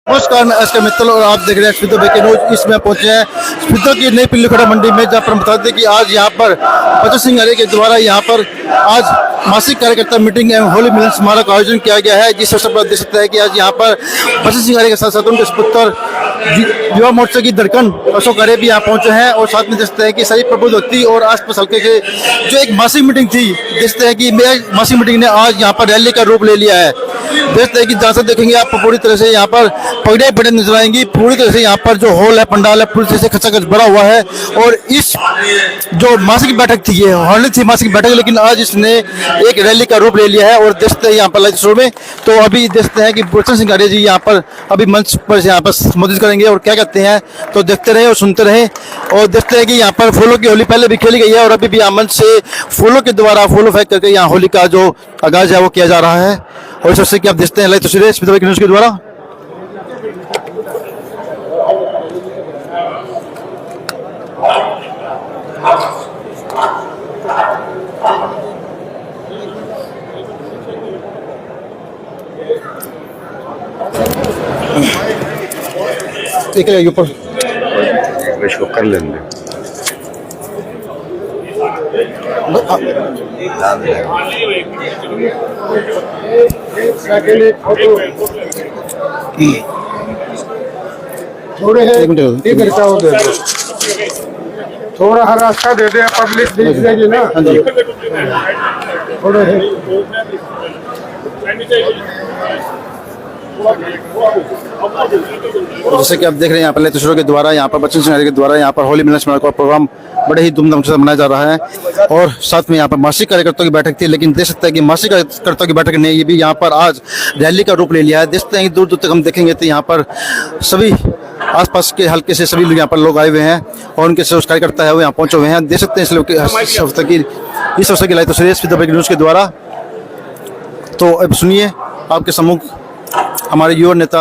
नमस्कार, मैं एस के मित्तल और आप देख रहे हैं स्पीतो ब्रेकिंग न्यूज। इसमें पहुंचे हैं स्पीतो की नई पिल्ली खड़ा मंडी में, जहाँ पर बता दें कि आज यहाँ पर बचत सिंह आर्य के द्वारा यहाँ पर आज मासिक कार्यकर्ता मीटिंग एवं होली मिलन समारोह का आयोजन किया गया है। जिस अवसर पर देख सकते हैं कि आज यहाँ पर बचत सिंह आर्य के साथ साथ उनके सुपुत्र युवा मोर्चा की धड़कन अशोक आर्य भी यहाँ पहुंचे हैं और साथ में देखते हैं कि सभी प्रबुद्ध व्यक्ति और आसपास हल्के के जो एक मासिक मीटिंग थी, देखते हैं कि मासिक मीटिंग ने आज यहाँ पर रैली का रूप ले लिया है। देखते हैं कि जहाँ से देखेंगे आप पूरी तरह से यहाँ पर पगड़ियाँ पड़े नजर आएंगी। पूरी तरह से यहाँ पर जो हॉल है, पंडाल है, पूरी तरह से खचाखच भरा हुआ है। और इस जो मासिक बैठक थी, ये हॉल थी मासिक बैठक, लेकिन आज इसने एक रैली का रूप ले लिया है। और देखते हैं यहाँ पर लाइव शो में तो अभी देखते हैं कि बचत सिंह आर्य जी यहाँ पर अभी मंच पर यहाँ पर संबोधित करेंगे और क्या कहते हैं, तो देखते रहे और सुनते रहे। और देखते हैं कि यहाँ पर फूलों की होली पहले भी खेली गई है और अभी भी यहाँ मंच से फूलों के द्वारा फूलों फेंक करके यहाँ होली का जो आगाज है वो किया जा रहा है। और इस वजह से कि आप देखते हैं लाइव तस्वीरें स्पीतो ब्रेकिंग न्यूज के द्वारा। ऊपर इसको कर लेंगे। थोड़े थोड़ा हर रास्ता दे दे, पब्लिक दिख जाएगी ना। थोड़े जैसे कि आप देख रहे हैं यहाँ पर तस्वीरों के द्वारा यहाँ पर बचत सिंह आर्य के द्वारा यहाँ पर होली मिलन समारोह का प्रोग्राम बड़े ही धूमधाम से मनाया जा रहा है। और साथ में यहाँ पर मासिक कार्यकर्ताओं की बैठक थी, लेकिन देख सकते हैं कि मासिक कार्यकर्ताओं की बैठक ने ये भी यहाँ पर आज रैली का रूप ले लिया है। देखते हैं कि दूर दूर तक हम देखेंगे तो यहाँ पर सभी आसपास के हल्के से सभी लोग यहाँ पर लोग आए हुए हैं और उनके जो कार्यकर्ता है वो यहाँ पहुंचे हुए हैं। देख सकते हैं इस अवसर की लाइव तस्वीरें स्पीतो ब्रेकिंग न्यूज के द्वारा। तो अब सुनिए आपके सम्मुख हमारे युवा नेता,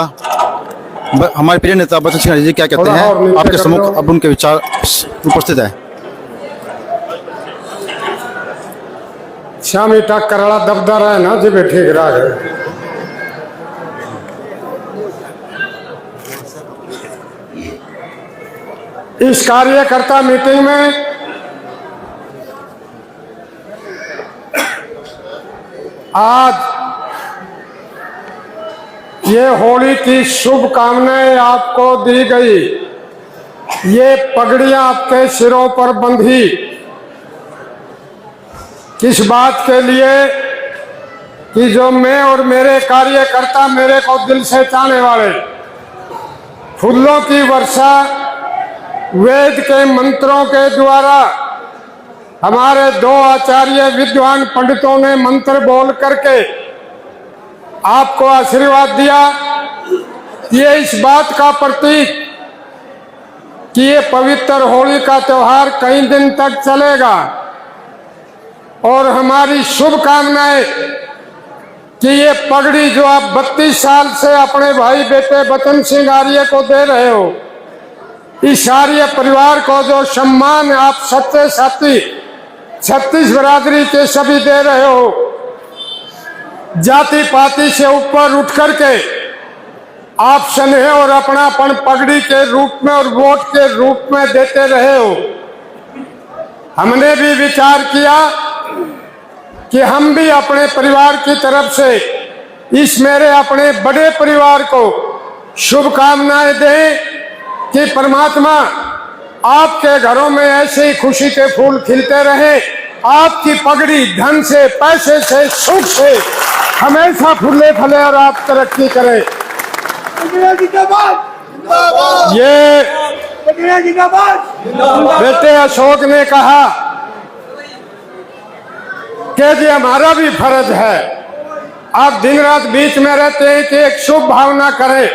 हमारे प्रिय नेता बचत सिंह आर्य जी क्या कहते हैं, आपके सम्मुख अब उनके विचार उपस्थित है। श्याम इटा कराड़ा दबदार है ना जी, बैठे गिरा है। इस कार्यकर्ता मीटिंग में आज ये होली की शुभकामनाएं आपको दी गई, ये पगड़ियां आपके सिरों पर बंधी, किस बात के लिए कि जो मैं और मेरे कार्यकर्ता मेरे को दिल से चाहने वाले, फूलों की वर्षा वेद के मंत्रों के द्वारा हमारे दो आचार्य विद्वान पंडितों ने मंत्र बोल करके आपको आशीर्वाद दिया। ये इस बात का प्रतीक कि ये पवित्र होली का त्योहार कई दिन तक चलेगा और हमारी शुभकामनाएं कि ये पगड़ी जो आप 32 साल से अपने भाई बेटे बचन सिंह आर्य को दे रहे हो, इस आर्य परिवार को जो सम्मान आप सच्चे साथी छत्तीस बिरादरी के सभी दे रहे हो, जाति पाति से ऊपर उठ करके आप स्नेह और अपनापन पगड़ी के रूप में और वोट के रूप में देते रहे हो। हमने भी विचार किया कि हम भी अपने परिवार की तरफ से इस मेरे अपने बड़े परिवार को शुभकामनाएं दें कि परमात्मा आपके घरों में ऐसे ही खुशी के फूल खिलते रहे, आपकी पगड़ी धन से, पैसे से, सुख से हमेशा फूले फले और आप तरक्की करें। ये बेटे अशोक ने कहा कि जी हमारा भी फर्ज है, आप दिन रात बीच में रहते हैं कि एक शुभ भावना करें।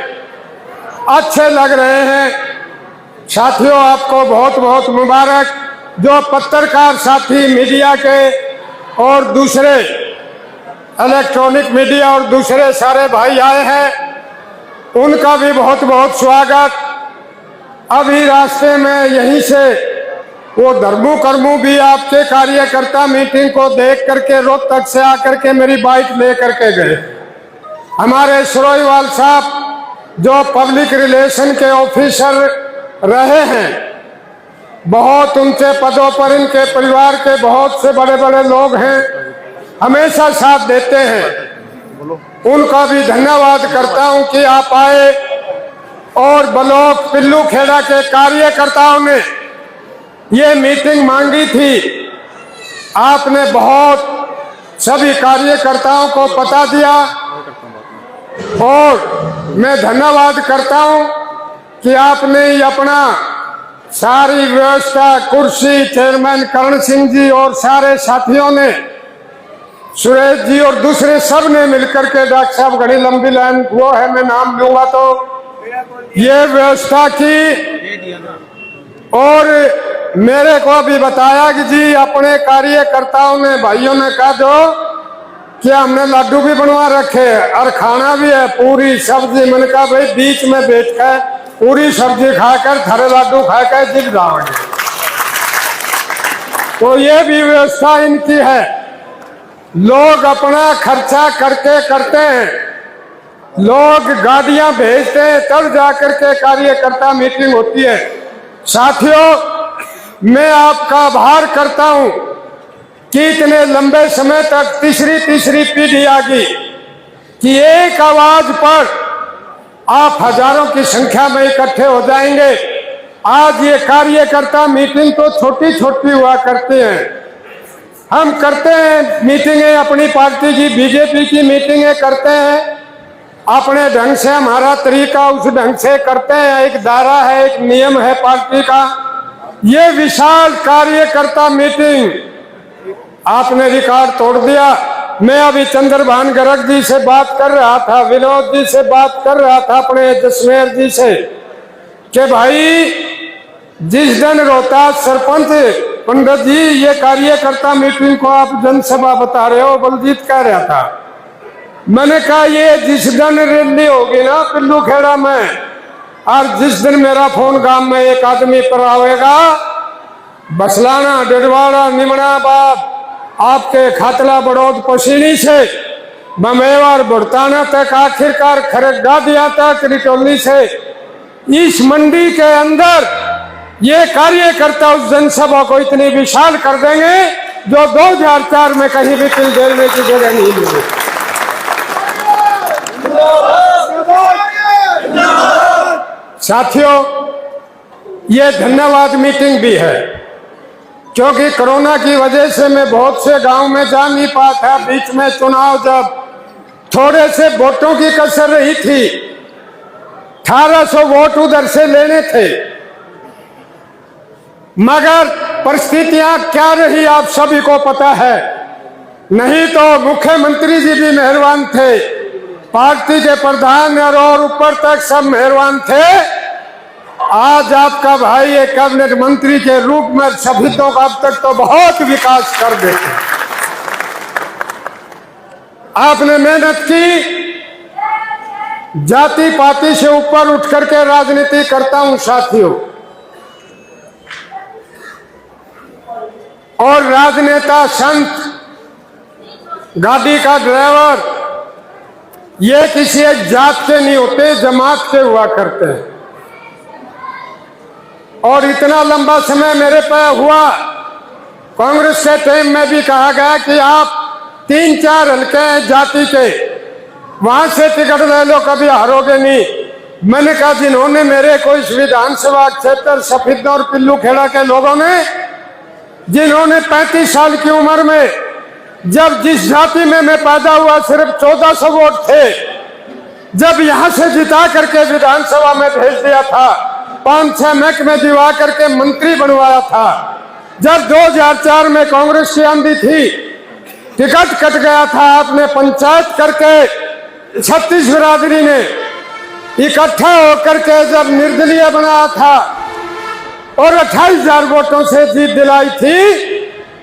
अच्छे लग रहे हैं साथियों, आपको बहुत बहुत मुबारक। जो पत्रकार साथी मीडिया के और दूसरे इलेक्ट्रॉनिक मीडिया और दूसरे सारे भाई आए हैं, उनका भी बहुत बहुत स्वागत। अभी रास्ते में यहीं से वो धर्मू कर्मू भी आपके कार्यकर्ता मीटिंग को देख करके रोहतक से आकर के मेरी बाइक ले करके गए। हमारे सरोईवाल साहब जो पब्लिक रिलेशन के ऑफिसर रहे हैं, बहुत ऊंचे पदों पर इनके परिवार के बहुत से बड़े बड़े लोग हैं, हमेशा साथ देते हैं। उनका भी धन्यवाद करता हूं कि आप आए और ब्लॉक पिल्लू खेड़ा के कार्यकर्ताओं ने ये मीटिंग मांगी थी। आपने बहुत सभी कार्यकर्ताओं को पता दिया और मैं धन्यवाद करता हूं कि आपने अपना सारी व्यवस्था, कुर्सी, चेयरमैन करण सिंह जी और सारे साथियों ने, सुरेश जी और दूसरे सब ने मिलकर के, डॉक्टर साहब घड़ी लंबी लाइन वो है, मैं नाम लूंगा तो ये व्यवस्था की। और मेरे को भी बताया कि जी अपने कार्यकर्ताओं ने, भाइयों ने कहा जो कि हमने लड्डू भी बनवा रखे और खाना भी है, पूरी सब्जी। मैंने कहा भाई बीच में बैठ कर पूरी सब्जी खाकर थारे लड्डू खाकर जिग जाओगे। तो ये भी व्यवस्था इनकी है। लोग अपना खर्चा करके करते हैं, लोग गाड़ियां भेजते हैं, तब जाकर के कार्यकर्ता मीटिंग होती है। साथियों, मैं आपका आभार करता हूं कि इतने लंबे समय तक तीसरी पीढ़ी आ गई कि एक आवाज पर आप हजारों की संख्या में इकट्ठे हो जाएंगे। आज ये कार्यकर्ता मीटिंग तो छोटी छोटी हुआ करती हैं। हम करते हैं मीटिंगें, अपनी पार्टी की बीजेपी की मीटिंगें करते हैं अपने ढंग से, हमारा तरीका उस ढंग से करते हैं। एक दायरा है, एक नियम है पार्टी का। ये विशाल कार्यकर्ता मीटिंग आपने रिकॉर्ड तोड़ दिया। मैं अभी चंद्रभान गर्ग जी से बात कर रहा था, विनोद जी से बात कर रहा था, अपने जसमेर जी से, कि भाई जिस दिन रोहतास सरपंच पंडित जी ये कार्यकर्ता मीटिंग को आप जनसभा बता रहे हो, बलजीत कह रहा था। मैंने कहा ये जिस दिन रैली होगी ना पिल्लू खेड़ा में, और जिस दिन मेरा फोन गांव में एक आदमी पर आएगा, बसलाना, डिडवाड़ा, निमणाबाद, आपके खातला बड़ौद पसीनी से ममेवार बुड़ताना तक, आखिरकार खरगगा दिया तक, रिटोली से, इस मंडी के अंदर ये कार्यकर्ता उस जनसभा को इतनी विशाल कर देंगे जो 2004 में कहीं भी तिल देने की जगह नहीं मिली। साथियों, ये धन्यवाद मीटिंग भी है, क्योंकि कोरोना की वजह से मैं बहुत से गांव में जा नहीं पाया था। बीच में चुनाव, जब थोड़े से वोटों की कसर रही थी, 1800 वोट उधर से लेने थे, मगर परिस्थितियां क्या रही आप सभी को पता है। नहीं तो मुख्यमंत्री जी भी मेहरबान थे, पार्टी के प्रधान और ऊपर तक सब मेहरबान थे। आज आपका भाई एक कैबिनेट मंत्री के रूप में शहीदों का अब तक तो बहुत विकास कर देते। आपने मेहनत की, जाति पाति से ऊपर उठ करके राजनीति करता हूं साथियों, और राजनेता, संत, गाड़ी का ड्राइवर, ये किसी एक जात के नहीं होते, जमात के हुआ करते हैं। और इतना लंबा समय मेरे पे हुआ, कांग्रेस के टाइम में भी कहा गया कि आप 3-4 हल्के हैं जाति के, वहां से टिकट ले लो, कभी हारोगे नहीं। मैंने कहा जिन्होंने मेरे को इस विधानसभा क्षेत्र सफीद और पिल्लू खेड़ा के लोगों ने, जिन्होंने 35 साल की उम्र में, जब जिस जाति में मैं पैदा हुआ सिर्फ 1400 वोट थे, जब यहां से जिता करके विधानसभा में भेज दिया था, 5-6 महकमे दिवा करके मंत्री बनवाया था, जब 2004 में कांग्रेस की आंधी थी, टिकट कट गया था, आपने पंचायत करके 36 बिरादरी ने इकट्ठा होकर के जब निर्दलीय बनाया था और 28,000 वोटों से जीत दिलाई थी,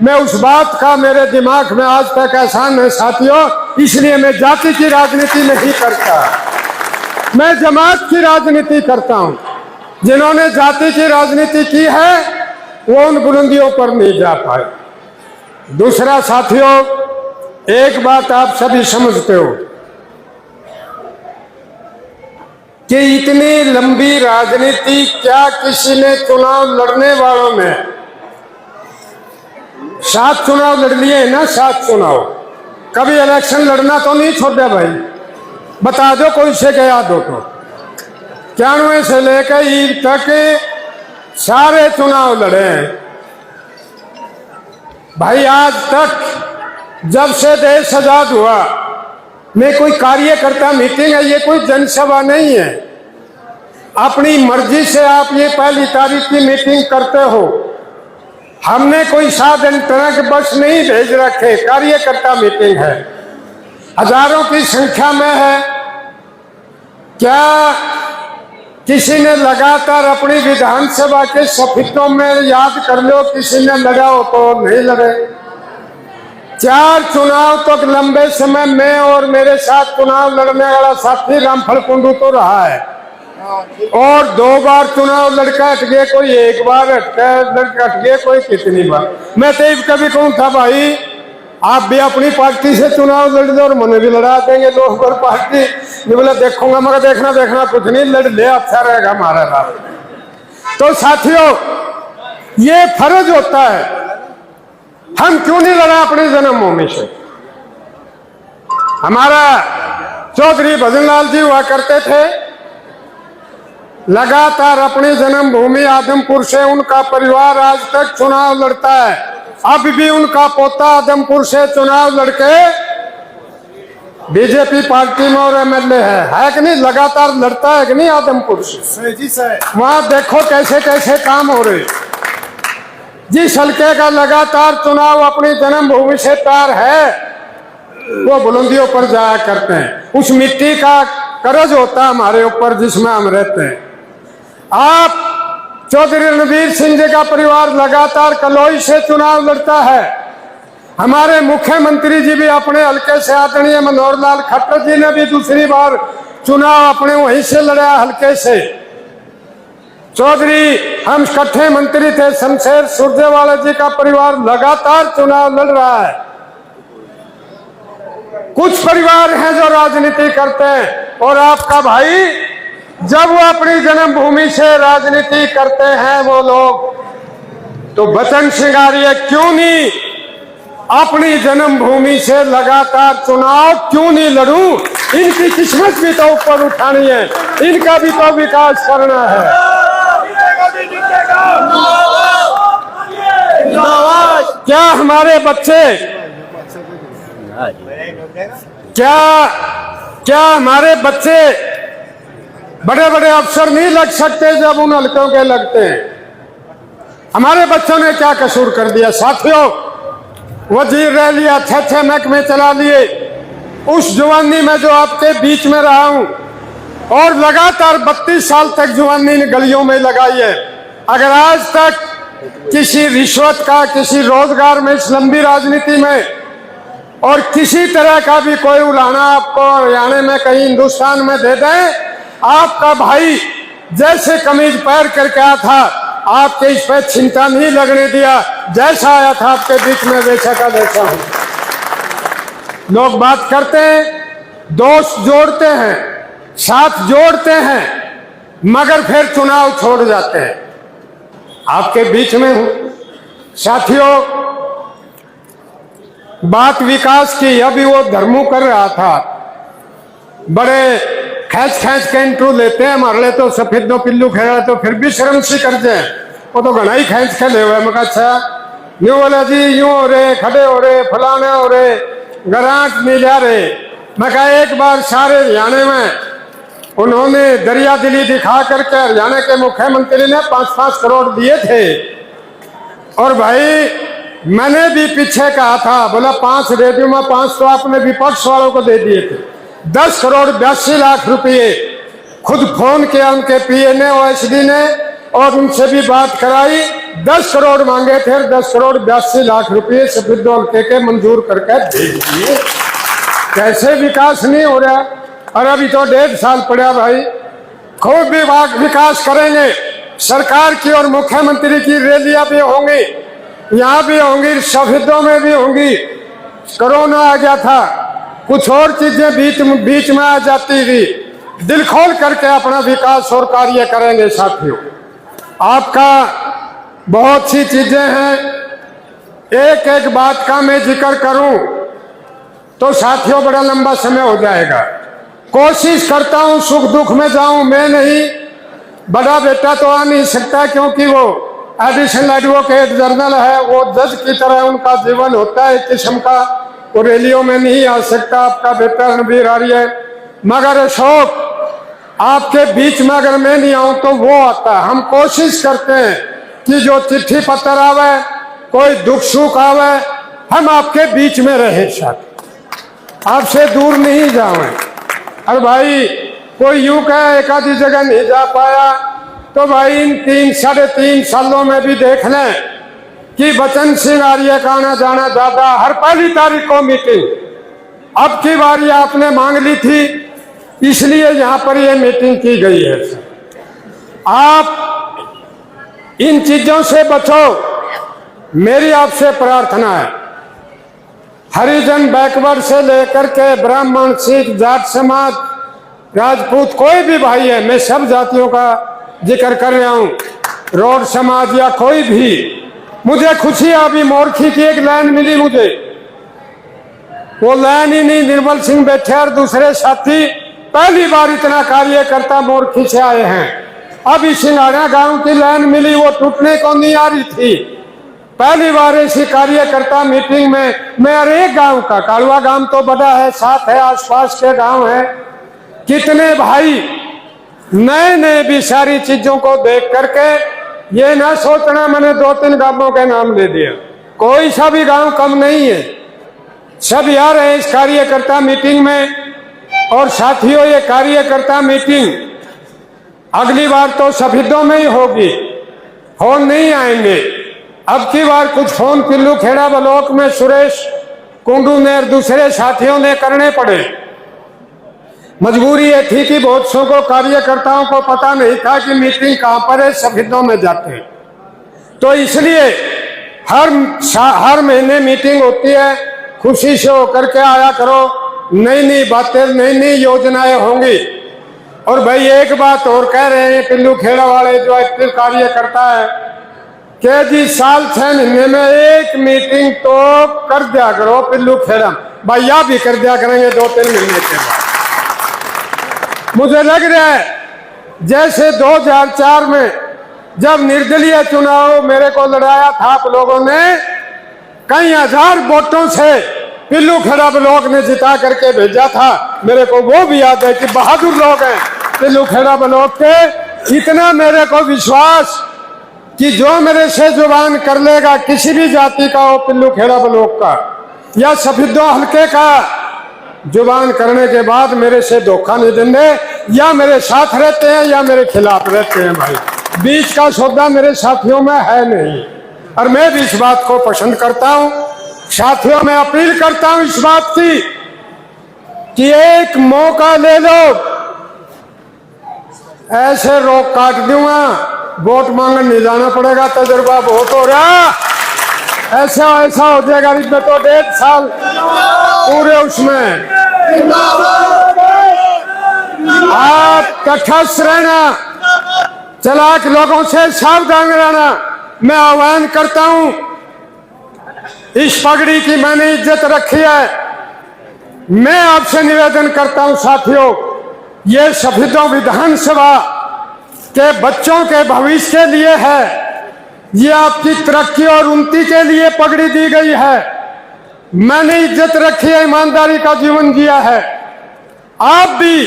मैं उस बात का मेरे दिमाग में आज तक एहसान है साथियों। इसलिए मैं जाति की राजनीति नहीं करता, मैं जमात की राजनीति करता हूं। जिन्होंने जाति की राजनीति की है वो उन बुलंदियों पर नहीं जा पाए। दूसरा साथियों, एक बात आप सभी समझते हो कि इतनी लंबी राजनीति क्या किसी ने चुनाव लड़ने वालों में 7 चुनाव लड़ लिए है ना, 7 चुनाव, कभी इलेक्शन लड़ना तो नहीं छोड़ा भाई, बता दो कोई से क्या याद हो तो। 91 से लेकर ईद तक सारे चुनाव लड़े हैं भाई। आज तक जब से देश आजाद हुआ में कोई कार्यकर्ता मीटिंग है, ये कोई जनसभा नहीं है। अपनी मर्जी से आप ये 1 तारीख की मीटिंग करते हो, हमने कोई साधन तरह के बस नहीं भेज रखे, कार्यकर्ता मीटिंग है, हजारों की संख्या में है। क्या किसी ने लगातार अपनी विधानसभा के सफितों में याद कर लो किसी ने लड़ा हो तो नहीं लड़े। 4 चुनाव तक लंबे समय में और मेरे साथ चुनाव लड़ने वाला साथी रामफल कुंडू तो रहा है, और 2 बार चुनाव लड़का हट गए, कोई 1 बार लड़का हट गए, कोई कितनी बार। मैं तो कभी कहूँ था भाई आप भी अपनी पार्टी से चुनाव लड़ दो और मुझे भी लड़ा देंगे 2 बार पार्टी। ये बोला देखूंगा, मगर देखना कुछ नहीं, लड़ ले अच्छा रहेगा हमारा नाम। तो साथियों ये फर्ज होता है, हम क्यों नहीं लड़ा अपनी जन्मभूमि से। हमारा चौधरी भजनलाल जी हुआ करते थे, लगातार अपनी जन्मभूमि आदमपुर से उनका परिवार आज तक चुनाव लड़ता है। अब भी उनका पोता आदमपुर से चुनाव लड़के बीजेपी पार्टी में और एमएलए है कि नहीं, लगातार लड़ता है कि नहीं आदमपुर से जी सर। वहां देखो कैसे कैसे काम हो रहे। जिस हल्के का लगातार चुनाव अपनी जन्मभूमि से पार है वो बुलंदियों पर जाया करते हैं। उस मिट्टी का कर्ज होता है हमारे ऊपर जिसमें हम रहते हैं। आप चौधरी रणवीर सिंह जी का परिवार लगातार कलोई से चुनाव लड़ता है। हमारे मुख्यमंत्री जी भी अपने हल्के से आदरणीय मनोहर लाल खट्टर जी ने भी दूसरी बार चुनाव अपने वहीं से लड़ा हल्के से। चौधरी हम इकट्ठे मंत्री थे, शमशेर सुरजेवाला जी का परिवार लगातार चुनाव लड़ रहा है। कुछ परिवार हैं जो राजनीति करते हैं, और आपका भाई जब वो अपनी जन्मभूमि से राजनीति करते हैं वो लोग, तो बचन सिंगारिया क्यों नहीं अपनी जन्मभूमि से लगातार चुनाव क्यों नहीं लड़ूं। इनकी किस्मत भी तो ऊपर उठानी है, इनका भी तो विकास करना है। क्या हमारे बच्चे क्या हमारे बच्चे बड़े बड़े अफसर नहीं लग सकते जब उन हल्कों के लगते हैं। हमारे बच्चों ने क्या कसूर कर दिया साथियों। वजीर रह लिया, अच्छे महकमे चला लिए। उस जवानी में जो आपके बीच में रहा हूं और लगातार 32 साल तक जवानी गलियों में लगाई है, अगर आज तक किसी रिश्वत का, किसी रोजगार में, इस लंबी राजनीति में और किसी तरह का भी कोई उलाहना आपको हरियाणा में कहीं हिंदुस्तान में दे दें, आपका भाई जैसे कमीज पैर करके आया था आपके इस पे चिंता नहीं लगने दिया। जैसा आया था आपके बीच में वैसा का वैसा हूं। लोग बात करते हैं, दोस्त जोड़ते हैं, साथ जोड़ते हैं, मगर फिर चुनाव छोड़ जाते हैं। आपके बीच में हूं साथियों। बात विकास की, अभी वो धर्मू कर रहा था, बड़े खैच के इंटरव्यू लेते हैं। हमारे तो सफेद दो पिल्लू खेला तो फिर भी शर्म सी करते हैं, वो तो घना ही खैच खेले हुए। मैं अच्छा यूं बोला जी, यूं हो रहे, खड़े हो रहे, फलाने हो रहे, ग्रांट नहीं जा रहे। मैं कहा एक बार सारे हरियाणा में उन्होंने दरिया दिली दिखा करके हरियाणा के मुख्यमंत्री ने 5-5 करोड़ दिए थे, और भाई मैंने भी पीछे कहा था, बोला 5 रेडियो में 5 तो आपने विपक्ष वालों को दे दिए थे। 10 करोड़ 82 लाख रुपए खुद फोन किया उनके पीए ने, ओएसडी ने, और उनसे भी बात कराई। 10 करोड़ मांगे थे, 10 करोड़ 82 लाख रुपए सफेद के मंजूर करके दे दिए। कैसे विकास नहीं हो रहा। और अभी तो 1.5 साल पड़ा भाई। खूब विकास करेंगे। सरकार की और मुख्यमंत्री की रैलियां भी होंगी, यहाँ भी होंगी, शहीदों में भी होंगी। कोरोना आ गया था, कुछ और चीजें बीच में आ जाती थी, दिल खोल करके अपना विकास और कार्य करेंगे। साथियों, आपका बहुत सी चीजें हैं, एक एक बात का मैं जिक्र करूं तो साथियों बड़ा लंबा समय हो जाएगा। कोशिश करता हूं सुख दुख में जाऊं, मैं नहीं, बड़ा बेटा तो आ नहीं सकता क्योंकि वो एडिशनल एडवोकेट जनरल है, वो जज की तरह उनका जीवन होता है एक किस्म का, वो रैलियों में नहीं आ सकता। आपका बेटा रणबीर आर्य, मगर अशोक आपके बीच में अगर मैं नहीं आऊं तो वो आता है। हम कोशिश करते हैं कि जो चिट्ठी पत्र आवे, कोई दुख सुख आवे, हम आपके बीच में रहे, साथ आपसे दूर नहीं जावे। अरे भाई कोई यूं कहे एक आधी जगह नहीं जा पाया तो भाई इन 3-3.5 सालों में भी देख लें कि बचन सिंह आर्य का आना जाना ज्यादा। हर पहली तारीख को मीटिंग, अब की बारी आपने मांग ली थी इसलिए यहां पर यह मीटिंग की गई है। आप इन चीजों से बचो, मेरी आपसे प्रार्थना है। हरिजन बैकवर्ड से लेकर के ब्राह्मण, सिख, जाट समाज, राजपूत, कोई भी भाई है, मैं सब जातियों का जिक्र कर रहा हूं, रोड समाज या कोई भी, मुझे खुशी है अभी मोरखी की एक लाइन मिली मुझे, वो लाइन ही नहीं, निर्मल सिंह बैठे और दूसरे साथी पहली बार इतना कार्यकर्ता मोरखी से आए हैं। अभी सिंगाड़ा गांव की लाइन मिली, वो टूटने को नहीं आ रही थी। पहली बार ऐसी कार्यकर्ता मीटिंग में मैं हर एक गांव का, कालवा गांव तो बड़ा है, साथ है आसपास के गांव है, कितने भाई नए नए भी सारी चीजों को देख करके ये ना सोचना मैंने 2-3 गांवों के नाम ले दिया, कोई सा भी गांव कम नहीं है, सब आ रहे हैं इस कार्यकर्ता मीटिंग में। और साथियों, ये कार्यकर्ता मीटिंग अगली बार तो शहीदों में ही होगी, फोन नहीं आएंगे। अब की बार कुछ फोन पिल्लू खेड़ा ब्लॉक में सुरेश कुंडू ने और दूसरे साथियों ने करने पड़े। मजबूरी ये थी कि बहुत सौ को कार्यकर्ताओं को पता नहीं था कि मीटिंग कहां पर है, शहीदों में जाते हैं, तो इसलिए हर महीने मीटिंग होती है, खुशी से होकर के आया करो, नई नई बातें, नई नई योजनाएं होंगी। और भाई एक बात और कह रहे हैं पिल्लू खेड़ा वाले जो एक्टिव कार्यकर्ता है कि जी साल 6 महीने में एक मीटिंग तो कर दिया करो पिल्लू खेड़ा, भैया भी कर दिया करेंगे 2-3 महीने के बाद। मुझे लग रहा है जैसे 2004 में जब निर्दलीय चुनाव मेरे को लड़ाया था आप लोगों ने, कई हजार वोटों से पिल्लू खेड़ा ब्लॉक ने जिता करके भेजा था, मेरे को वो भी याद है कि बहादुर लोग हैं पिल्लू खेड़ा ब्लॉक के। इतना मेरे को विश्वास कि जो मेरे से जुबान कर लेगा किसी भी जाति का हो, पिल्लू खेड़ा ब्लॉक का या सफेदों हल्के का, जुबान करने के बाद मेरे से धोखा नहीं देंगे, या मेरे साथ रहते हैं या मेरे खिलाफ रहते हैं। भाई बीच का सौदा मेरे साथियों में है नहीं, और मैं भी इस बात को पसंद करता हूं। साथियों, मैं अपील करता हूं इस बात की कि एक मौका ले लो, ऐसे रोक काट दूंगा, वोट मांगने नहीं जाना पड़ेगा, तजुर्बा बहुत हो रहा, ऐसा हो जाएगा। इसमें तो 1.5 साल पूरे उसमें आप तटस्थ रहना, चालाक लोगों से सावधान रहना। मैं आह्वान करता हूं, इस पगड़ी की मैंने इज्जत रखी है, मैं आपसे निवेदन करता हूं साथियों, ये सफेदों विधानसभा के बच्चों के भविष्य के लिए है, ये आपकी तरक्की और उन्नति के लिए पगड़ी दी गई है। मैंने इज्जत रखी है, ईमानदारी का जीवन जिया है। आप भी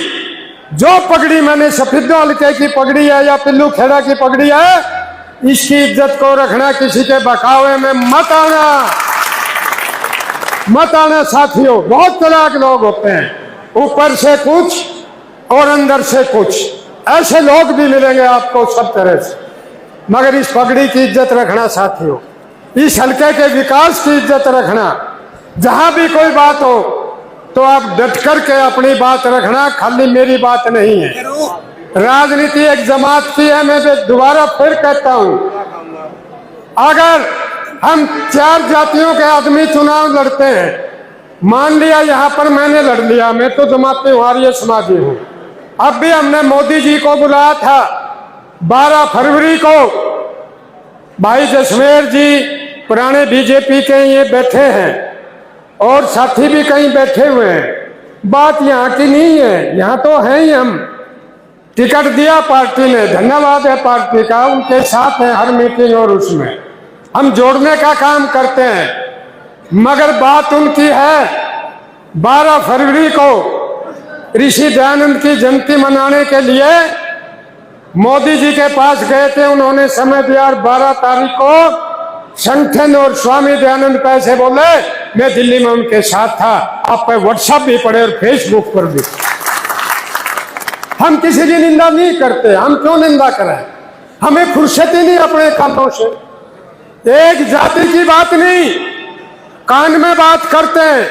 जो पगड़ी मैंने सफेदों हल्के की पगड़ी है या पिल्लू खेड़ा की पगड़ी है, इसकी इज्जत को रखना, किसी के बकावे में मत आना साथियों। बहुत चालाक लोग होते हैं, ऊपर से कुछ और अंदर से कुछ, ऐसे लोग भी मिलेंगे आपको सब तरह से, मगर इस पगड़ी की इज्जत रखना साथियों, इस हल्के के विकास की इज्जत रखना। जहां भी कोई बात हो तो आप डट करके अपनी बात रखना, खाली मेरी बात नहीं है। राजनीति एक जमात की है, मैं दोबारा फिर कहता हूं, अगर हम 4 जातियों के आदमी चुनाव लड़ते हैं, मान लिया यहां पर मैंने लड़ लिया, मैं तो जमाती आर्य समाजी हूं, अब भी हमने मोदी जी को बुलाया था 12 फरवरी को। भाई जसमेर जी पुराने बीजेपी के ये बैठे हैं और साथी भी कहीं बैठे हुए हैं। बात यहाँ की नहीं है, यहाँ तो हैं ही हम। टिकट दिया पार्टी ने, धन्यवाद है पार्टी का, उनके साथ है हर मीटिंग और उसमें हम जोड़ने का काम करते हैं। मगर बात उनकी है 12 फरवरी को ऋषि दयानंद की जयंती मनाने के लिए मोदी जी के पास गए थे। उन्होंने समय दिया और 12 तारीख को संगठन और स्वामी दयानंद पैसे बोले। मैं दिल्ली में उनके साथ था। आप पे व्हाट्सएप भी पढ़े और फेसबुक पर भी। हम किसी की निंदा नहीं करते, हम क्यों निंदा करें? हमें फुर्सत ही नहीं अपने कामों से। एक जाति की बात नहीं, कान में बात करते हैं।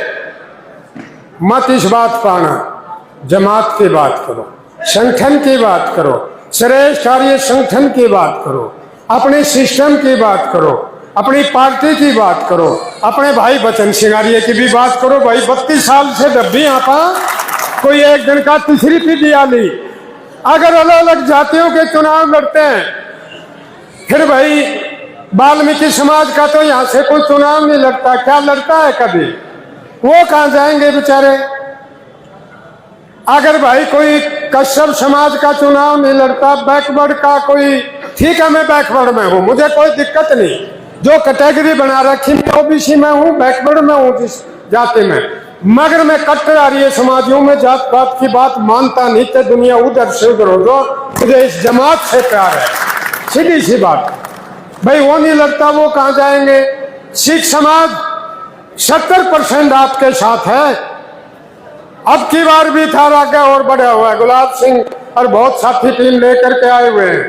मत इस बात पाना, जमात की बात करो, संगठन की बात करो, श्रेष्ठ आर्य संगठन की बात करो, अपने सिस्टम की बात करो, अपनी पार्टी की बात करो, अपने भाई बचन सिंह आर्य की भी बात करो। भाई 32 साल से डब्बी आपा, कोई एक दिन का तीसरी पी दिया ली। अगर अलग अलग जातियों के चुनाव लड़ते हैं, फिर भाई वाल्मीकि समाज का तो यहाँ से कोई चुनाव नहीं लड़ता। क्या लड़ता है कभी? वो कहाँ जाएंगे बेचारे? अगर भाई कोई कश्यप समाज का चुनाव नहीं लड़ता, बैकवर्ड का कोई, ठीक है मैं बैकवर्ड में हूं, मुझे कोई दिक्कत नहीं। जो कैटेगरी बना रखी, मैं ओबीसी में हूं, बैकवर्ड में हूं जिस जाति में, मगर मैं कट्टर आर्य समाज हूं। मैं जात पात की बात मानता नहीं। तो दुनिया उधर से उधर हो दो, मुझे इस जमात से प्यार है, सीधी सी बात। भाई वो नहीं लड़ता, वो कहां जाएंगे? सिख समाज 70% आपके साथ है। अब की बार भी था आगे और बढ़ा हुआ है। गुलाब सिंह और बहुत साथी टीम लेकर के आए हुए हैं।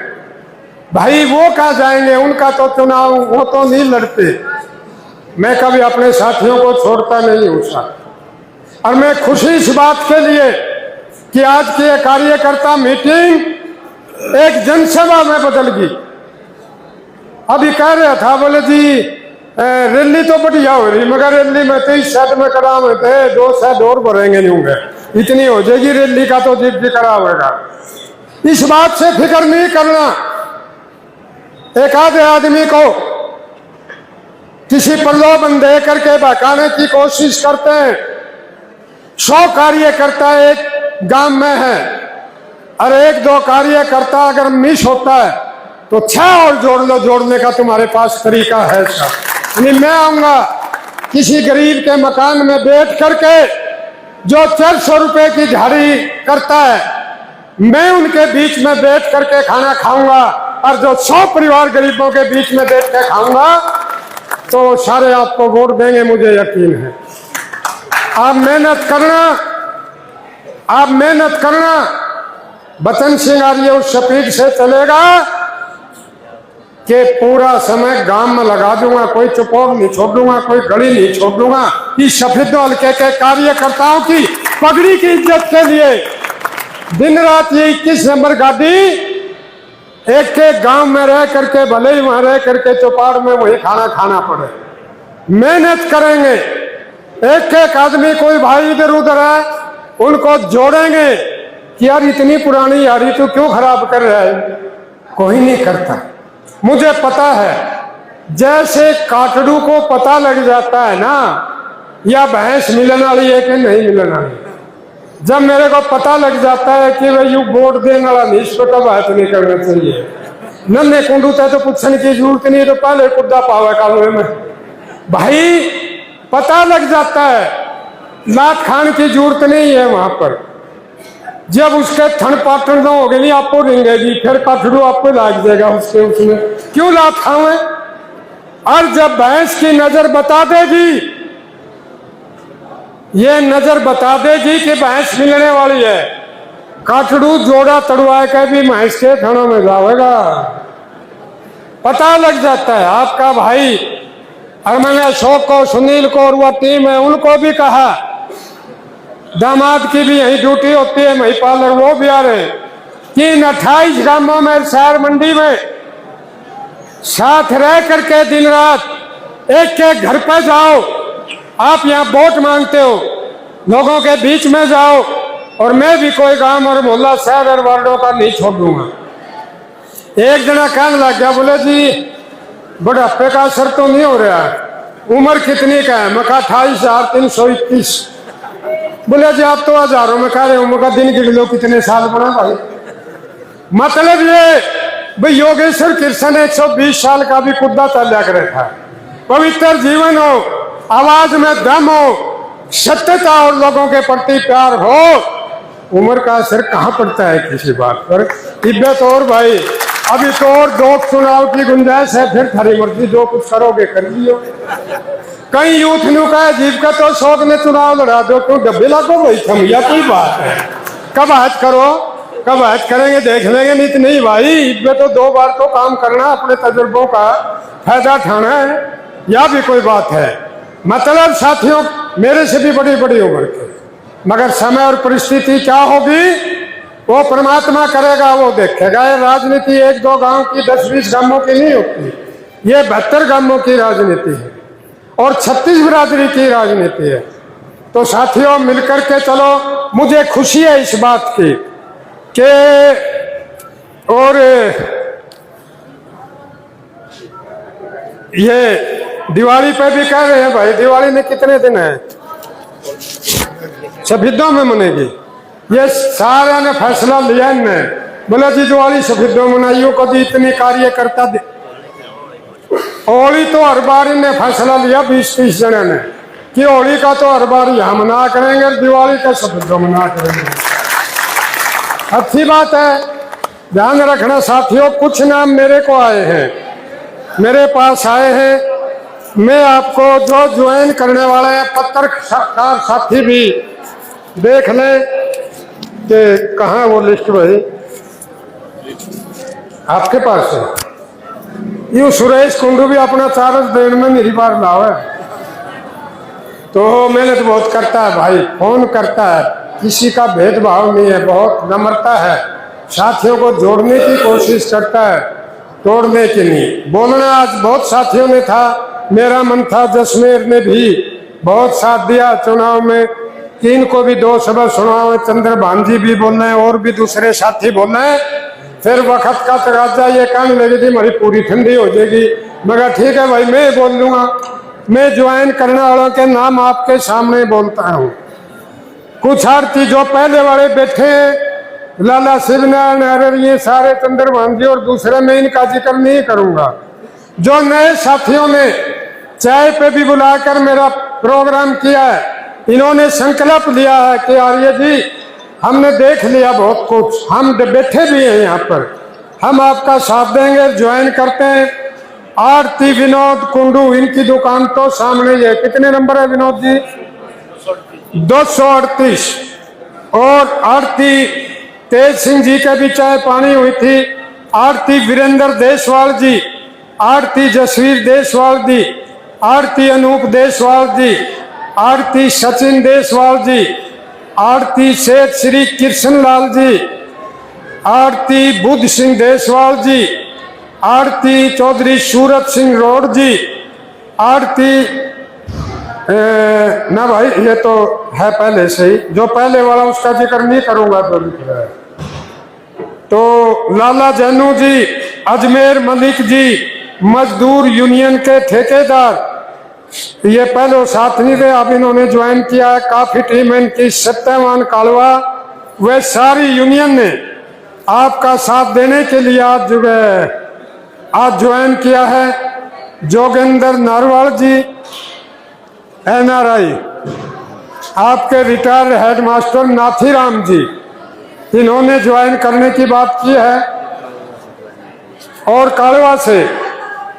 भाई वो कहाँ जाएंगे? उनका तो चुनाव वो तो नहीं लड़ते। मैं कभी अपने साथियों को छोड़ता नहीं हूँ साथ। और मैं खुशी इस बात के लिए कि आज की एक कार्यकर्ता मीटिंग एक जनसभा में बदल गई। अभी कह रहा था, बोले जी रैली तो बढ़िया हो रही, मगर रैली में 23 सेट में करा हुए थे, 2 सेट और भरेंगे नहीं होंगे, इतनी हो जाएगी रैली का तो जीत भी करा होगा। इस बात से फिक्र नहीं करना। एक आधे आदमी को किसी प्रलोभन दे करके भगाने की कोशिश करते हैं। 100 कार्यकर्ता एक गांव में है और 1-2 कार्यकर्ता अगर मिस होता है तो 6 और जोड़ लो। जोड़ने का तुम्हारे पास तरीका है सर। मैं आऊंगा किसी गरीब के मकान में बैठ करके जो 400 रुपए की झाड़ी करता है, मैं उनके बीच में बैठ करके खाना खाऊंगा। और जो 100 परिवार गरीबों के बीच में बैठ के खाऊंगा तो सारे आपको वोट देंगे, मुझे यकीन है। आप मेहनत करना, आप मेहनत करना। बचन सिंह आर्य उस स्पीड से चलेगा कि पूरा समय गांव में लगा दूंगा, कोई चुपौर नहीं छोड़ दूंगा, कोई गली नहीं छोड़ दूंगा। इस सफेद हल्के के कार्यकर्ताओं की पगड़ी की इज्जत के लिए दिन रात ये 21 नंबर गाड़ी एक एक गांव में रह करके, भले ही वहां रह करके चौपाड़ में वही खाना खाना पड़े। मेहनत करेंगे। एक एक आदमी, कोई भाई इधर उधर है, उनको जोड़ेंगे कि यार इतनी पुरानी यारी तो क्यों खराब कर रहा है? कोई नहीं करता। मुझे पता है जैसे काटड़ू को पता लग जाता है ना या भैंस मिलने वाली है कि नहीं मिलने वाली, जब मेरे को पता लग जाता है कि भाई यू वोट देने वाला नहीं, इस पर बात नहीं करना चाहिए। नन्हे कुंडू तो पूछने की जरूरत नहीं, तो पहले कुद्दा पावा कालवे में। भाई पता लग जाता है, लात खान की जरूरत नहीं है वहां पर। जब उसके थन पाटन न हो गई, आपको रिंगेगी, फिर काठड़ू आपको लाग जाएगा उसमें क्यों लात खावे? और जब भैंस की नजर बता देगी, ये नजर बता देगी कि भैंस मिलने वाली है, काठड़ू जोड़ा तड़वा के भी भैंस के थनों में जाएगा। पता लग जाता है। आपका भाई, और मैंने अशोक को, सुनील को और वह टीम है उनको भी कहा, दामाद की भी यही ड्यूटी होती है, महिपाल, वो भी आ रहे कि 28 गांवों में, शहर मंडी में साथ रह करके दिन रात एक एक घर पे जाओ। आप यहाँ वोट मांगते हो, लोगों के बीच में जाओ, और मैं भी कोई गांव और मोहल्ला शहर और वार्डों का नहीं छोड़ दूंगा। एक जना कहने लग गया, बोले जी बुढ़ापे का असर तो नहीं हो रहा, उम्र कितनी का है? मैं कहा 28,321। बोले जी आप तो हजारों में कह रहे हो। मैं कहा दिन गिन लो कितने साल बना भाई। मतलब ये भाई योगेश्वर कृष्ण 120 साल का भी कुत्ता चल कर था। पवित्र जीवन हो, आवाज में दम हो, सत्यता और लोगों के प्रति प्यार हो, उम्र का असर कहाँ पड़ता है किसी बात पर। इब्बत और भाई अभी तो और 2 चुनाव की गुंजाइश है, फिर थारी मर्जी जो कुछ करोगे कर लियो। कई यूथ नु का जीव का तो शौक ने चुनाव लड़ा दो, क्यों डब्बे लागो भाई थमिया कोई बात है। कब आज करो, कब आज करेंगे देख लेंगे, नहीं भाई इब्बत तो 2 बार तो काम करना, अपने तजुर्बों का फायदा उठाना है, यह भी कोई बात है। मतलब साथियों मेरे से भी बड़ी बड़ी उम्र के, मगर समय और परिस्थिति क्या होगी वो परमात्मा करेगा, वो देखेगा। ये राजनीति 1-2 गांव की 10-20 गांवों की नहीं होती, ये 72 गांवों की राजनीति है और 36 बिरादरी की राजनीति है। तो साथियों मिलकर के चलो। मुझे खुशी है इस बात की कि और ये दिवाली पे भी कह रहे हैं भाई, दिवाली में कितने दिन है? शहीदों में मनेगी। ये सारा ने फैसला लिया ने, बोला जी दिवाली शहीदों मनाइयो, कभी इतनी कार्यकर्ता होली तो हर बार इन्हें फैसला लिया 20-30 जने ने कि होली का तो हर बार यहाँ मना करेंगे और दिवाली का शहीदों मना करेंगे। अच्छी बात है, ध्यान रखना साथियों। कुछ नाम मेरे को आए हैं, मेरे पास आए हैं, मैं आपको जो ज्वाइन करने वाले हैं पत्रकार साथी भी देख लें कि कहाँ वो लिस्ट भाई आपके पास है। यूं सुरेश कुंडू भी अपना चार्ज देने में मेरी बार लाओ है, तो मेहनत बहुत करता है भाई, फोन करता है, किसी का भेदभाव नहीं है, बहुत नम्रता है, साथियों को जोड़ने की कोशिश करता है, तोड़ने की नहीं। बोलना आज बहुत साथियों ने था, मेरा मन था, जसमेर ने भी बहुत साथ दिया चुनाव में, 3 को भी 2 शब्द सुनाओ, चंद्रभान जी भी बोल रहे हैं और भी दूसरे साथी बोल रहे हैं। फिर वक्त का तकाजा ये कहने लगी थी हमारी पूरी ठंडी हो जाएगी। मगर ठीक है भाई मैं बोल लूंगा, मैं ज्वाइन करने वालों के नाम आपके सामने बोलता हूँ। कुछ आरती जो पहले वाले बैठे लाला शिवनारायण, ये सारे चंद्रभान जी और दूसरे में इनका जिक्र नहीं करूंगा। जो नए साथियों ने चाय पे भी बुलाकर मेरा प्रोग्राम किया है, इन्होंने संकल्प लिया है कि आर्य जी हमने देख लिया बहुत कुछ, हम बैठे भी हैं यहाँ पर, हम आपका साथ देंगे, ज्वाइन करते हैं। आरती विनोद कुंडू, इनकी दुकान तो सामने ही है। कितने नंबर है विनोद जी? 238। और आरती तेज सिंह जी के भी चाय पानी हुई थी। आरती वीरेंद्र देशवाल जी, आरती जसवीर देशवाल जी, आरती अनूप देशवाल जी, आरती सचिन देशवाल जी, आरती सेठ श्री कृष्ण लाल जी, आरती बुद्ध सिंह देशवाल जी, आरती चौधरी सूरत सिंह रोड जी, आरती ना भाई ये तो है पहले से ही, जो पहले वाला उसका जिक्र नहीं करूंगा तो लाला जैनू जी, अजमेर मलिक जी, मजदूर यूनियन के ठेकेदार, ये पहले साथ नहीं थे, अब इन्होंने ज्वाइन किया है। काफी टीम इनकी, सत्यवान कालवा, वे सारी यूनियन ने आपका साथ देने के लिए आज ज्वाइन किया है। जोगेंद्र नारवाल जी NRI, आपके रिटायर्ड हेडमास्टर नाथीराम जी, इन्होंने ज्वाइन करने की बात की है। और कालवा से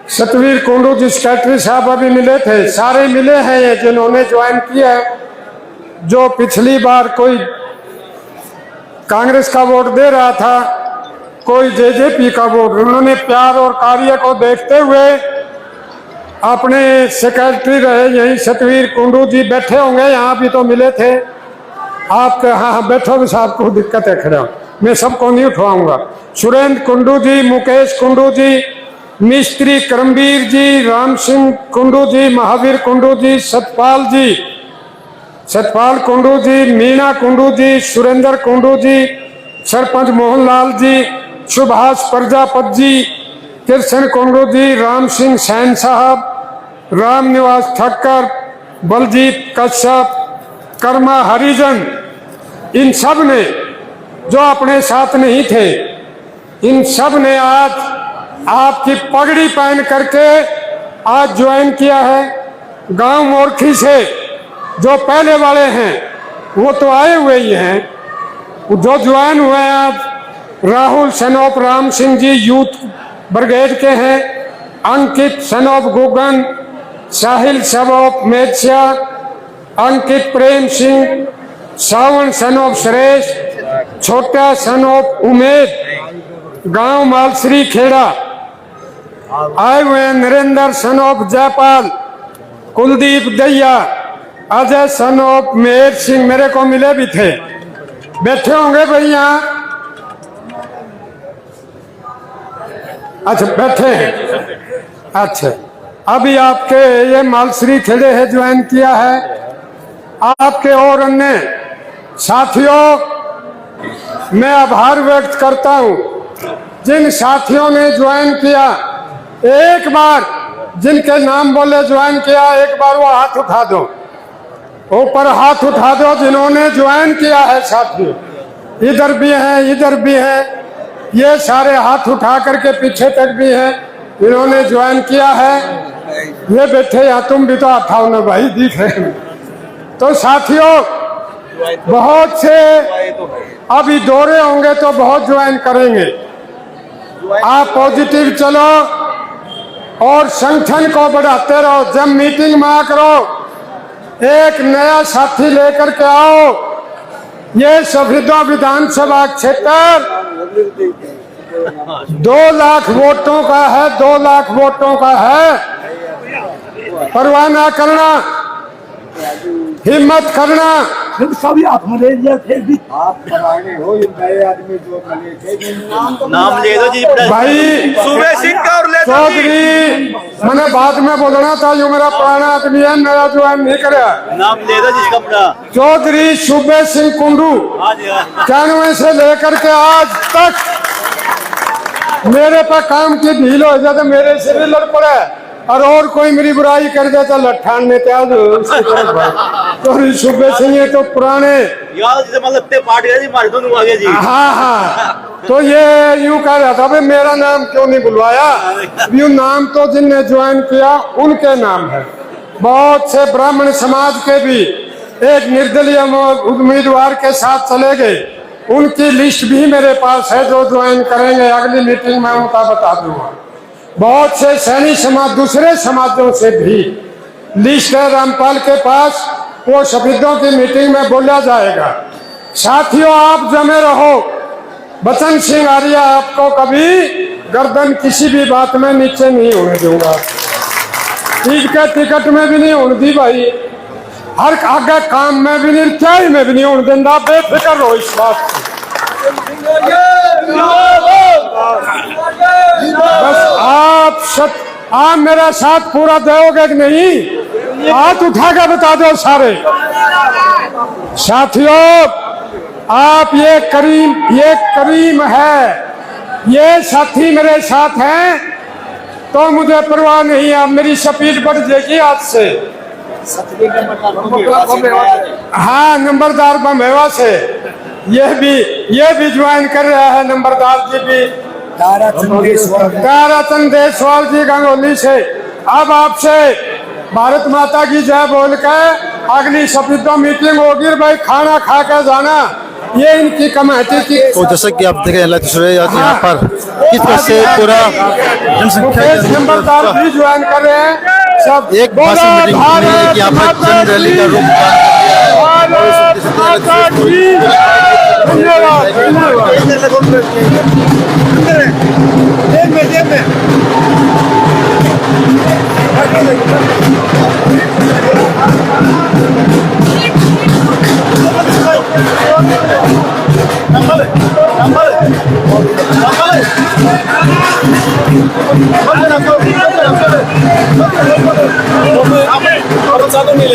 सतवीर कुंडू जी सेक्रेटरी साहब अभी मिले थे, सारे मिले हैं ये जिन्होंने ज्वाइन किया है। जो पिछली बार कोई कांग्रेस का वोट दे रहा था, कोई JJP का वोट, उन्होंने प्यार और कार्य को देखते हुए अपने सेक्रेटरी रहे यही सतवीर कुंडू जी, बैठे होंगे यहाँ भी तो मिले थे आपके। हाँ बैठो भी साहब, को दिक्कत है खड़ा, मैं सबको नहीं उठवाऊंगा। सुरेंद्र कुंडू जी, मुकेश कुंडू जी, मिस्त्री करमवीर जी, राम सिंह कुंडू जी, महावीर कुंडू जी, सतपाल जी, सतपाल कुंडू जी, मीना कुंडू जी, सुरेंद्र कुंडू जी, सरपंच मोहनलाल जी, सुभाष प्रजापत जी, कृष्ण कुंडू जी, राम सिंह सैन साहब, राम निवास ठक्कर, बलजीत कश्यप, कर्मा हरिजन, इन सब ने जो अपने साथ नहीं थे, इन सब ने आज आपकी पगड़ी पहन करके आज ज्वाइन किया है। गांव मोरखी से जो पहले वाले हैं वो तो आए हुए ही हैं, जो ज्वाइन हुए हैं आज राहुल सनोप राम सिंह जी यूथ ब्रिगेड के हैं, अंकित सनोप गुगन, साहिल सनोप मेदसिया, अंकित प्रेम सिंह, सावन सनोप सुरेश, छोटा सनोप उमेद, गांव मालश्री खेड़ा आए हुए हैं नरेंद्र सनोप जयपाल, कुलदीप दैया, अजय सनोप मेहर सिंह, मेरे को मिले भी थे, बैठे होंगे भाई यहाँ, अच्छा बैठे हैं, अच्छा अभी आपके ये मालश्री खेड़े है ज्वाइन किया है। आपके और अन्य साथियों मैं आभार व्यक्त करता हूं, जिन साथियों ने ज्वाइन किया, एक बार जिनके नाम बोले ज्वाइन किया, एक बार वो हाथ उठा दो, ऊपर हाथ उठा दो जिन्होंने ज्वाइन किया है साथियों, इधर भी हैं इधर भी हैं, ये सारे हाथ उठा करके पीछे तक भी हैं, इन्होंने ज्वाइन किया है, ये बैठे या तुम भी तो उठाओ ना भाई, दिख रहे हैं। तो साथियों बहुत से अभी दौरे होंगे तो बहुत ज्वाइन करेंगे, आप पॉजिटिव चलो और संगठन को बढ़ाते रहो। जब मीटिंग में आ करो एक नया साथी लेकर के आओ। ये सफेदा विधानसभा क्षेत्र 2 लाख वोटों का है, 2 लाख वोटों का है। परवाह ना करना, हिम्मत करना। सभी आप फिर भी आप पुराने हो, नए आदमी जो बने थे नाम ले दो जी भाई। सुबह सिंह का और ले दो चौधरी, मैंने बाद में बोलना था, जो मेरा पुराना आदमी है, मेरा ज्वाइन नहीं करे, नाम ले दो जिसका अपना चौधरी सुबह सिंह कुंडू 91 से लेकर के आज तक मेरे पर काम की ढील हो जाए तो मेरे से भी लड़ पड़े, और कोई मेरी बुराई कर दे तो लट्ठान में त्याग चौधरी सुबह सिंह ये तो पुराने यार जैसे मतलब पार्टी है जी, मार दो आगे जी। हाँ हाँ, तो ये यूं कह रहा था भाई मेरा नाम क्यों नहीं बुलवाया, यूं नाम तो जिनने ज्वाइन किया उनके नाम है। बहुत से ब्राह्मण समाज के भी एक निर्दलीय उम्मीदवार के साथ चले गए, उनकी लिस्ट भी मेरे पास है जो ज्वाइन करेंगे, अगली मीटिंग में उनका बता दूंगा। बहुत से सैनी समाज, दूसरे समाजों से भी लिस्ट है रामपाल के पास, वो शहीदों की मीटिंग में बोला जाएगा। साथियों आप जमे रहो, बचन सिंह आर्या आपको कभी गर्दन किसी भी बात में नीचे नहीं होने दूंगा, ईद के टिकट में भी नहीं होने दी भाई, हर आगे काम में भी नहीं, चाय में भी नहीं होने देंगे, बेफिक्र रहो इस बात से। बस आप मेरा साथ पूरा दोगे कि नहीं, हाथ उठा के बता दो सारे साथियों। आप ये करीम है, ये साथी मेरे साथ हैं तो मुझे परवाह नहीं है, अब मेरी स्पीड बढ़ जाएगी आज से। हाँ, नंबरदार बमेवा से ये भी ज्वाइन कर रहा है, नंबरदार जी भी, ताराचंद देसवाल जी गंगोली से। अब आपसे भारत माता की जय बोल के अगली शपथ मीटिंग होगी भाई, खाना खा के जाना, ये इनकी कमेटी की। तो जैसे कि आप देखें यहाँ पर किस तरह से पूरा जनसंख्या नंबरदार भी ज्वाइन कर रहे हैं सब। एक भाषण मीटिंग है कि यहाँ पर जन रैली का रूप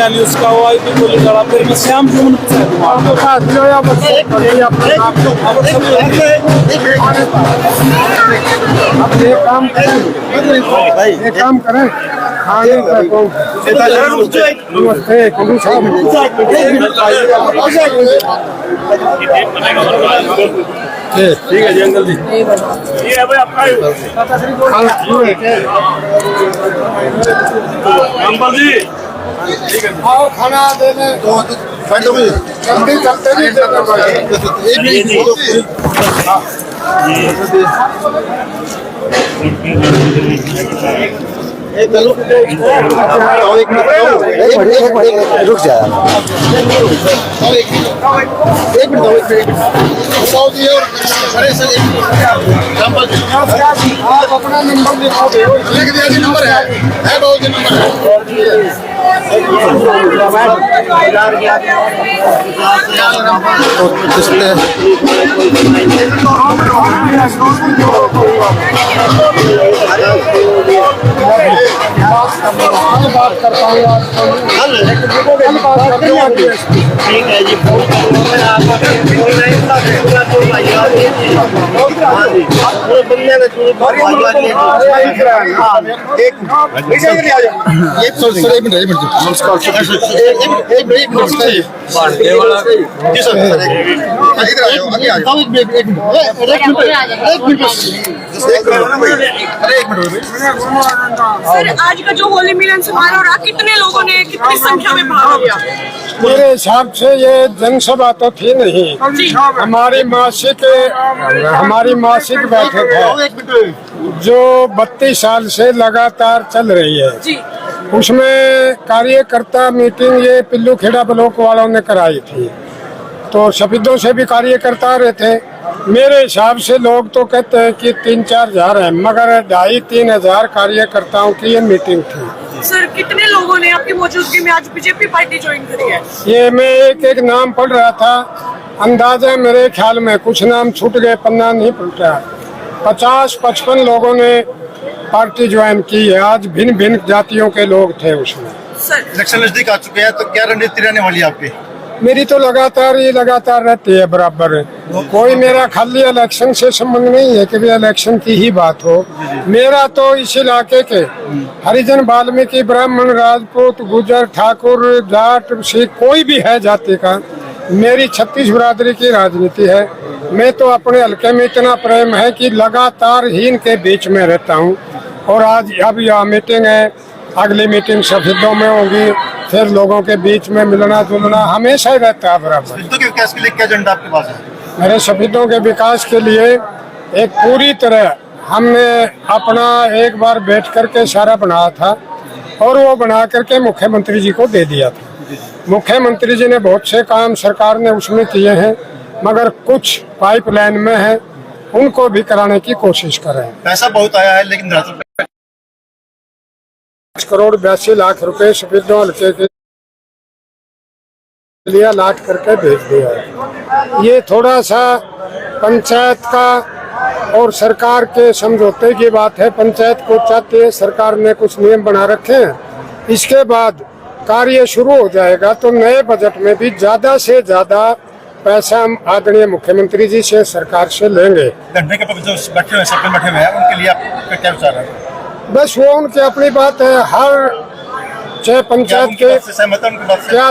बयाली उसका वो आई भी गोली चला फिर मैं श्याम जुमन के साथ हुआ एक काम करें खाने ठीक है जी अंकल जी ये है भाई आपका अंकल जी आओ खाना देने जल्दी चलते नहीं देने रुक जाए एक मिनट आप अपना नंबर लिखो लिख दिया जी नंबर है बहुत जी नंबर बात करता हूँ ठीक है जी सर आज का जो होली मिलन समारोह रहा कितने लोगों ने कितनी संख्या में भाग लिया? मेरे हिसाब से ये जनसभा तो थी नहीं, हमारी मासिक बैठक है जो 32 साल से लगातार चल रही है। जी उसमें कार्यकर्ता मीटिंग ये पिल्लू खेड़ा ब्लॉक वालों ने कराई थी, तो सफेदों से भी कार्यकर्ता रहे थे। मेरे हिसाब से लोग तो कहते हैं कि 3-4 हजार है, मगर 2,500-3 हजार कार्यकर्ताओं की ये मीटिंग थी। सर कितने लोगों ने आपकी मौजूदगी में आज बीजेपी पार्टी ज्वाइन करी है? ये मैं एक एक नाम पढ़ रहा था, अंदाजा मेरे ख्याल में कुछ नाम छूट गए, पन्ना नहीं पलटा। 50-55 लोगों ने पार्टी ज्वाइन की है। आज भिन्न भिन्न जातियों के लोग थे उसमें। सर इलेक्शन नजदीक आ चुके हैं तो क्या रणनीति रहने वाली है आपकी? मेरी तो लगातार रहती है बराबर। कोई मेरा खाली इलेक्शन से संबंध नहीं है कि भी इलेक्शन की ही बात हो। मेरा तो इस इलाके के हरिजन, वाल्मीकि, ब्राह्मण, राजपूत, गुजर, ठाकुर, जाट, सिख कोई भी है जाति का, मेरी 36 बिरादरी की राजनीति है। मैं तो अपने हल्के में इतना प्रेम है कि लगातार ही इनके बीच में रहता हूँ। और आज अब यह मीटिंग है, अगली मीटिंग सफेदों में होगी, फिर लोगों के बीच में मिलना जुलना हमेशा ही रहता है बराबर। सफेदों के विकास के लिए क्या एजेंडा आपके पास है? मेरे सफेदों के विकास के लिए एक पूरी तरह हमने अपना एक बार बैठ करके सारा बनाया था और वो बना करके मुख्यमंत्री जी को दे दिया था। मुख्यमंत्री जी ने बहुत से काम सरकार ने उसमें किए हैं, मगर कुछ पाइपलाइन में है, उनको भी कराने की कोशिश कर रहे हैं। पैसा बहुत आया है लेकिन 5 करोड़ 82 लाख रुपए सफेदों हल्के के लिए लाट करके भेज दिया है। ये थोड़ा सा पंचायत का और सरकार के समझौते की बात है। पंचायत को चाहती है, सरकार ने कुछ नियम बना रखे हैं, इसके बाद कार्य शुरू हो जाएगा तो नए बजट में भी ज्यादा से ज्यादा पैसा हम आदरणीय मुख्यमंत्री जी से सरकार से लेंगे। घंटे के जो बैठे हुए सब बैठे हुए हैं उनके लिए आपका क्या विचार है? बस वो उनकी अपनी बात है। हर चाहे पंचायत के सहमत है उनकी बात से? क्या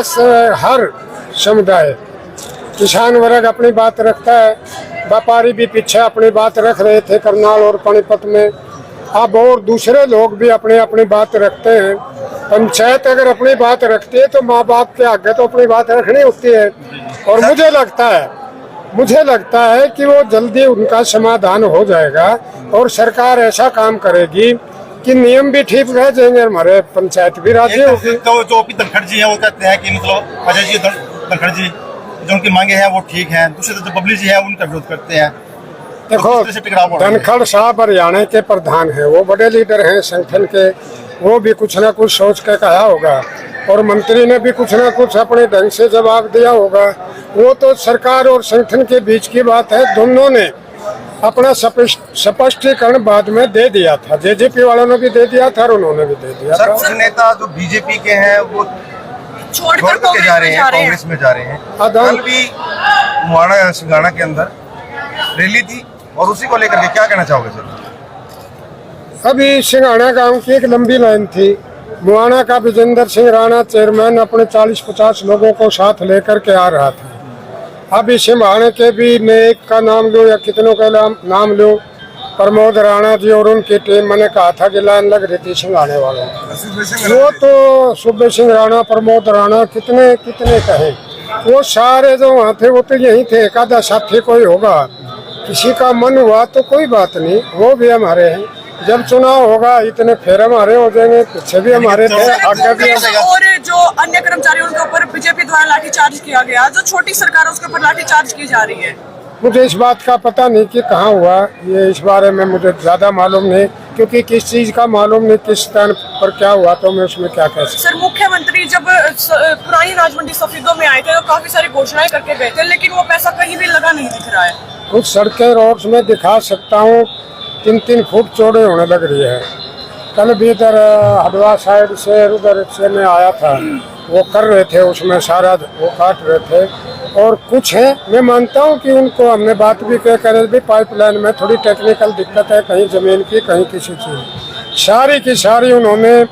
हर समुदाय, किसान वर्ग अपनी बात रखता है, व्यापारी भी पीछे अपनी बात रख रहे थे करनाल और पानीपत में, अब और दूसरे लोग भी अपनी अपनी बात रखते हैं। पंचायत अगर अपनी बात रखती है तो माँ बाप के आगे तो अपनी बात रखनी होती है। और मुझे लगता है कि वो जल्दी उनका समाधान हो जाएगा और सरकार ऐसा काम करेगी कि नियम भी ठीक रह जाएंगे, हमारे पंचायत भी राजी होगी। तो जो धनखड़ जी है वो कहते हैं कि मतलब अजय जी धनखड़ जी जो उनकी मांगे हैं वो ठीक है, दूसरे जो बबली जी है उनका विरोध करते हैं। देखो, धनखड़ साहब हरियाणा के प्रधान है, वो बड़े लीडर हैं संगठन के, वो भी कुछ ना कुछ सोच के कहा होगा और मंत्री ने भी कुछ ना कुछ अपने ढंग से जवाब दिया होगा। वो तो सरकार और संगठन के बीच की बात है। दोनों ने अपना स्पष्टीकरण बाद में दे दिया था, जेजेपी वालों ने भी दे दिया था और उन्होंने भी दे दिया था। कुछ नेता जो बीजेपी के हैं वो छोड़कर के जा रहे हैं, कांग्रेस में जा रहे हैं। कल भी मुआना सिंगाना के अंदर रैली थी और उसी को लेकर के क्या कहना चाहोगे सर? अभी सिंघाना गांव की एक लंबी लाइन थी। मुआना का विजेंद्र सिंह राणा चेयरमैन अपने 40-50 लोगों को साथ लेकर के आ रहा था। अभी सिंघाना के भी मैं एक का नाम लूँ या कितनों का नाम लूँ, प्रमोद राणा जी और उनकी टीम, मैंने कहा था कि लाइन लग रही थी सिंघाने वालों की। वो तो सुबह सिंह राणा, प्रमोद राणा, कितने कितने कहे, वो सारे जो वहाँ थे वो तो यही थे। एक आधा साथी कोई होगा, किसी का मन हुआ तो कोई बात नहीं, वो भी हमारे हैं। जब चुनाव होगा इतने फेर हमारे हो जाएंगे, पीछे भी हमारे थे, आगे भी। और जो अन्य कर्मचारी उनके ऊपर बीजेपी द्वारा लाठीचार्ज किया गया, जो छोटी सरकार है उसके ऊपर लाठीचार्ज की जा रही है। मुझे इस बात का पता नहीं कि कहाँ हुआ, ये इस बारे में मुझे ज्यादा मालूम नहीं, क्योंकि किस चीज का मालूम नहीं, किस स्थान पर क्या हुआ, तो मैं उसमें क्या कह सकता। सर, मुख्यमंत्री जब पुरानी राजमंडी सफेदों में आए थे तो काफी सारी घोषणाएं करके गए थे, लेकिन वो पैसा कहीं भी लगा नहीं दिख रहा है। कुछ सड़कें रोड्स में दिखा सकता हूँ 3-3 फुट चौड़े होने लग रही है। कल भी इधर हडवा साइड से उधर से मैं आया था, वो कर रहे थे, उसमें सारा वो काट रहे थे। और कुछ है, मैं मानता हूँ कि उनको हमने बात भी कह कर भी पाइपलाइन में थोड़ी टेक्निकल दिक्कत है, कहीं जमीन की कहीं किसी चीज, सारी की सारी उन्होंने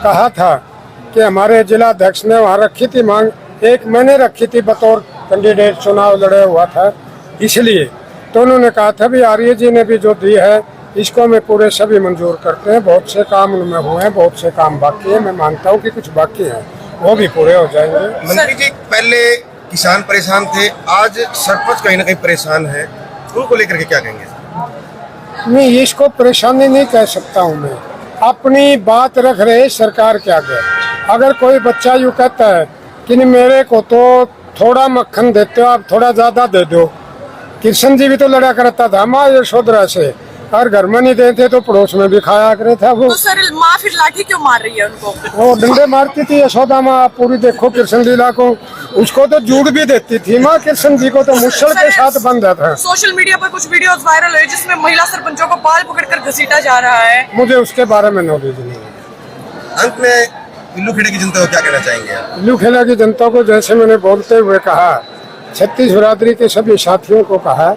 कहा था कि हमारे जिला अध्यक्ष ने वहाँ रखी थी मांग, एक मैंने रखी थी बतौर कैंडिडेट, चुनाव लड़े हुआ था, इसलिए तो उन्होंने कहा था भी आर्य जी ने भी जो दी है इसको मैं पूरे सभी मंजूर करते हैं। बहुत से काम उनमें हुए हैं, बहुत से काम बाकी है, मैं मानता हूँ कि कुछ बाकी है, वो भी पूरे हो जाएंगे। मंत्री जी, पहले किसान परेशान थे, आज सरपंच कहीं ना कहीं परेशान है, उनको लेकर के क्या कहेंगे? नहीं, इसको परेशानी नहीं कह सकता हूँ मैं, अपनी बात रख रहे सरकार के आगे। अगर कोई बच्चा यूँ कहता है कि नहीं मेरे को तो थोड़ा मक्खन देते हो, आप थोड़ा ज्यादा दे दो। कृष्ण जी भी तो लड़ा करता था माँ यशोधरा से, और घर में नहीं देते तो पड़ोस में भी खाया करे था वो। तो सर, माँ फिर लाठी क्यों मार रही है उनको? वो डंडे मारती थी यशोदा माँ, पूरी देखो कृष्ण लीला को, उसको तो जूड़ भी देती थी माँ, कृष्ण जी को तो मुश्किल के साथ बंद था। सोशल मीडिया पर कुछ वीडियोस वायरल हुए जिसमें महिला सरपंचों को बाल पकड़कर घसीटा जा रहा है। मुझे उसके बारे में नॉलेज नहीं है। अंत में इल्लू खेड़े की जनता को क्या कहना चाहेंगे आप? इल्लू खेड़ा की जनता को जैसे मैंने बोलते हुए कहा, छत्तीस बिरादरी के सभी साथियों को कहा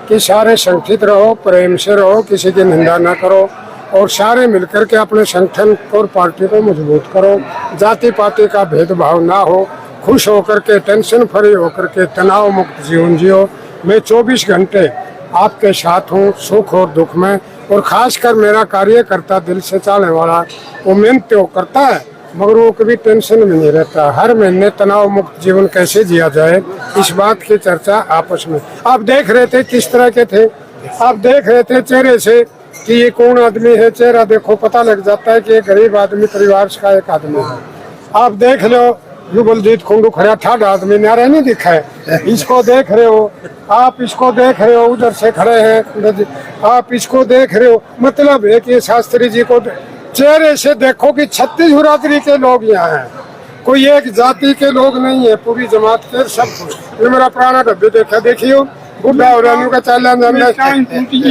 कि सारे संगठित रहो, प्रेम से रहो, किसी की निंदा न करो, और सारे मिलकर के अपने संगठन और पार्टी को मजबूत करो। जाति पाति का भेदभाव ना हो, खुश होकर के, टेंशन फ्री होकर के, तनाव मुक्त जीवन जियो। मैं 24 घंटे आपके साथ हूँ, सुख और दुख में, और खासकर मेरा कार्यकर्ता दिल से चाहने वाला, वो मेहनत तो करता है मगर वो कभी टेंशन में नहीं रहता। हर महीने तनाव मुक्त जीवन कैसे जिया जाए, इस बात की चर्चा आपस में। आप देख रहे थे किस तरह के थे, आप देख रहे थे चेहरे से कि ये कौन आदमी है, चेहरा देखो पता लग जाता है कि एक गरीब आदमी परिवार का एक आदमी है। आप देख लो यू बलजीत खुंडू खड़ा ठाड आदमी न्यारा नहीं दिखा है, इसको देख रहे हो आप, इसको देख रहे हो उधर से खड़े हैं आप, इसको देख रहे हो। मतलब है कि शास्त्री जी को चेहरे से देखो कि 36 बिरादरी के लोग यहाँ हैं, कोई एक जाति के लोग नहीं है, पूरी जमात के सब। ये मेरा पुराना डब्बे देखा, देखियो बुढ़ा हो रहा का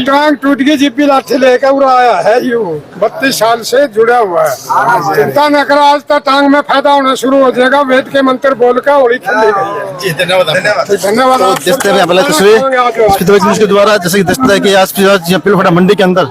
टांग टूट गई, जिप्पी लाठी लेकर उड़ा आया है, यू 32 साल से जुड़ा हुआ है। चिंता न करो, आज तक टांग में फायदा होना शुरू हो जाएगा। वेद के मंत्र बोलकर होली खेली गई है। जी धन्यवाद, धन्यवाद। धन्यवाद। तो जिस तरह पहले तस्वीर के द्वारा जैसे कि दस्ता है कि आज पिलखड़ा मंडी के अंदर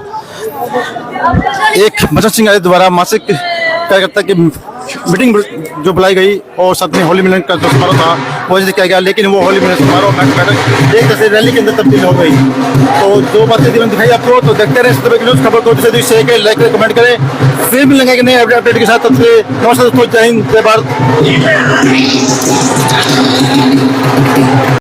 एक बचत सिंह आर्य द्वारा मासिक कार्यकर्ता की मीटिंग जो बुलाई गई और साथ में होली मिलन का जो समारोह था वो किया गया, लेकिन वो होली मिलन समारोह बैठक एक जैसे रैली के अंदर तब्दील हो गई। तो जो बातें दिखाई आपको, तो देखते रहे इस न्यूज़ खबर को, जिसे लाइक करें, कमेंट करें, फिर मिलेंगे कि नए अपडेट के साथ। नमस्कार दोस्तों, जय हिंद, जय भारत।